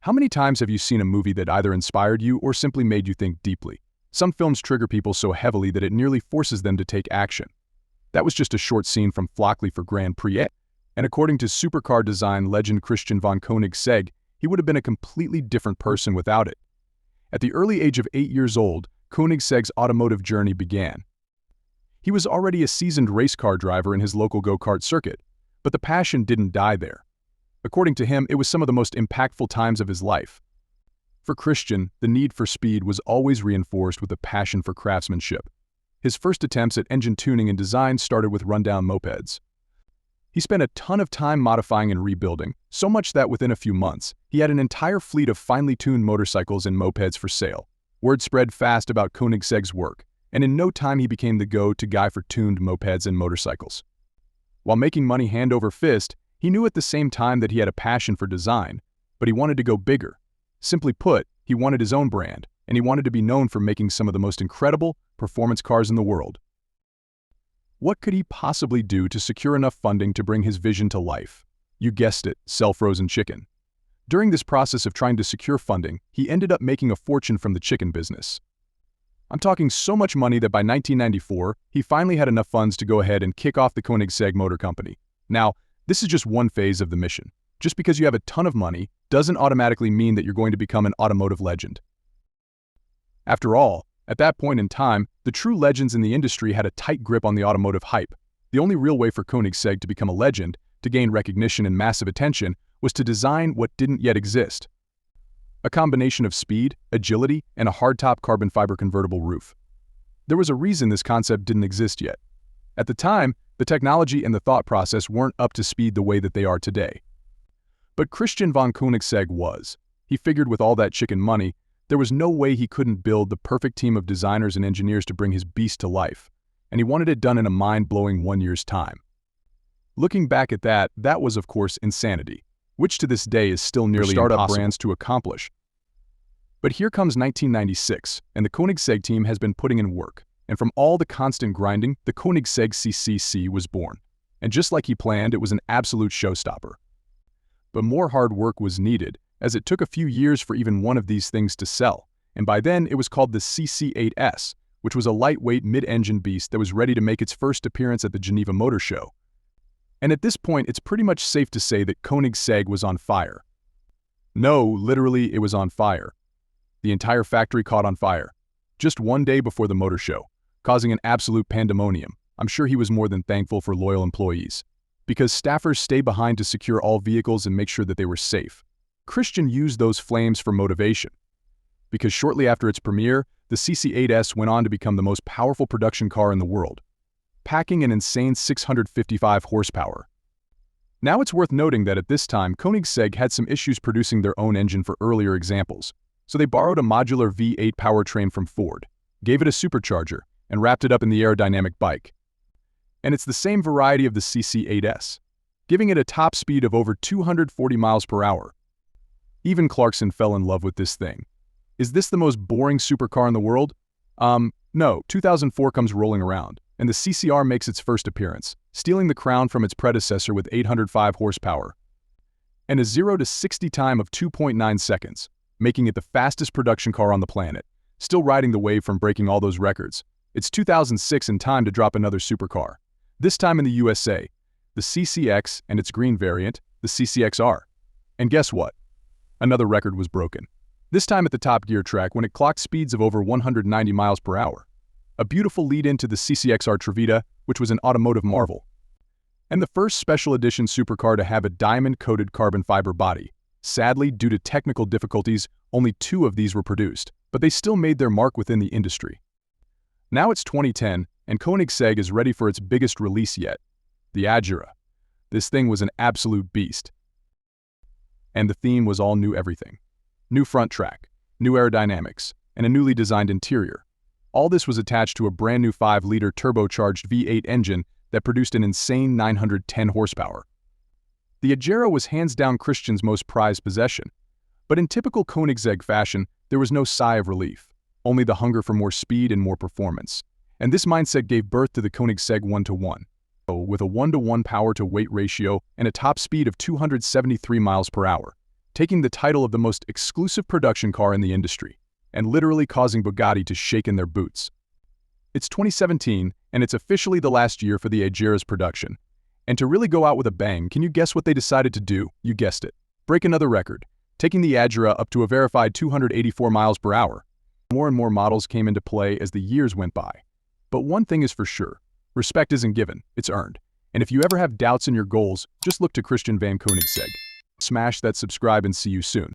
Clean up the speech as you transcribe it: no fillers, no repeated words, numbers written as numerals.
How many times have you seen a movie that either inspired you or simply made you think deeply? Some films trigger people so heavily that it nearly forces them to take action. That was just a short scene from Flockley for Grand Prix, and according to supercar design legend Christian von Koenigsegg, he would have been a completely different person without it. At the early age of 8 years old, Koenigsegg's automotive journey began. He was already a seasoned race car driver in his local go-kart circuit, but the passion didn't die there. According to him, it was some of the most impactful times of his life. For Christian, the need for speed was always reinforced with a passion for craftsmanship. His first attempts at engine tuning and design started with rundown mopeds. He spent a ton of time modifying and rebuilding, so much that within a few months, he had an entire fleet of finely tuned motorcycles and mopeds for sale. Word spread fast about Koenigsegg's work, and in no time he became the go-to guy for tuned mopeds and motorcycles. While making money hand over fist, he knew at the same time that he had a passion for design, but he wanted to go bigger. Simply put, he wanted his own brand, and he wanted to be known for making some of the most incredible performance cars in the world. What could he possibly do to secure enough funding to bring his vision to life? You guessed it, sell frozen chicken. During this process of trying to secure funding, he ended up making a fortune from the chicken business. I'm talking so much money that by 1994, he finally had enough funds to go ahead and kick off the Koenigsegg Motor Company. Now, this is just one phase of the mission. Just because you have a ton of money doesn't automatically mean that you're going to become an automotive legend. After all, at that point in time, the true legends in the industry had a tight grip on the automotive hype. The only real way for Koenigsegg to become a legend, to gain recognition and massive attention, was to design what didn't yet exist. A combination of speed, agility, and a hardtop carbon fiber convertible roof. There was a reason this concept didn't exist yet. At the time, the technology and the thought process weren't up to speed the way that they are today. But Christian von Koenigsegg was. He figured with all that chicken money, there was no way he couldn't build the perfect team of designers and engineers to bring his beast to life, and he wanted it done in a mind-blowing 1 year's time. Looking back at that, that was of course insanity, which to this day is still nearly startup brands to accomplish. But here comes 1996, and the Koenigsegg team has been putting in work, and from all the constant grinding, the Koenigsegg CCC was born. And just like he planned, it was an absolute showstopper. But more hard work was needed, as it took a few years for even one of these things to sell, and by then it was called the CC8S, which was a lightweight mid-engine beast that was ready to make its first appearance at the Geneva Motor Show. And at this point, it's pretty much safe to say that Koenigsegg was on fire. No, literally, it was on fire. The entire factory caught on fire, just one day before the motor show, causing an absolute pandemonium. I'm sure he was more than thankful for loyal employees, because staffers stay behind to secure all vehicles and make sure that they were safe. Christian used those flames for motivation, because shortly after its premiere, the CC8S went on to become the most powerful production car in the world, packing an insane 655 horsepower. Now it's worth noting that at this time, Koenigsegg had some issues producing their own engine for earlier examples, so they borrowed a modular V8 powertrain from Ford, gave it a supercharger, and wrapped it up in the aerodynamic bike. And it's the same variety of the CC8S, giving it a top speed of over 240 miles per hour. Even Clarkson fell in love with this thing. Is this the most boring supercar in the world? No, 2004 comes rolling around, and the CCR makes its first appearance, stealing the crown from its predecessor with 805 horsepower. And a 0 to 60 time of 2.9 seconds, making it the fastest production car on the planet, still riding the wave from breaking all those records. It's 2006 and time to drop another supercar. This time in the USA, the CCX and its green variant, the CCXR. And guess what? Another record was broken. This time at the Top Gear track when it clocked speeds of over 190 miles per hour. A beautiful lead-in to the CCXR Trevita, which was an automotive marvel. And the first special edition supercar to have a diamond-coated carbon fiber body. Sadly, due to technical difficulties, only 2 of these were produced, but they still made their mark within the industry. Now it's 2010, and Koenigsegg is ready for its biggest release yet, the Agera. This thing was an absolute beast. And the theme was all new everything. New front track, new aerodynamics, and a newly designed interior. All this was attached to a brand new 5-liter turbocharged V8 engine that produced an insane 910 horsepower. The Agera was hands down Christian's most prized possession. But in typical Koenigsegg fashion, there was no sigh of relief, only the hunger for more speed and more performance. And this mindset gave birth to the Koenigsegg 1:1, with a 1:1 power-to-weight ratio and a top speed of 273 miles per hour. taking the title of the most exclusive production car in the industry, and literally causing Bugatti to shake in their boots. It's 2017, and it's officially the last year for the Agera's production. And to really go out with a bang, can you guess what they decided to do? You guessed it. Break another record, taking the Agera up to a verified 284 miles per hour. More and more models came into play as the years went by. But one thing is for sure, respect isn't given, it's earned. And if you ever have doubts in your goals, just look to Christian Van Koenigsegg. Smash that subscribe and see you soon.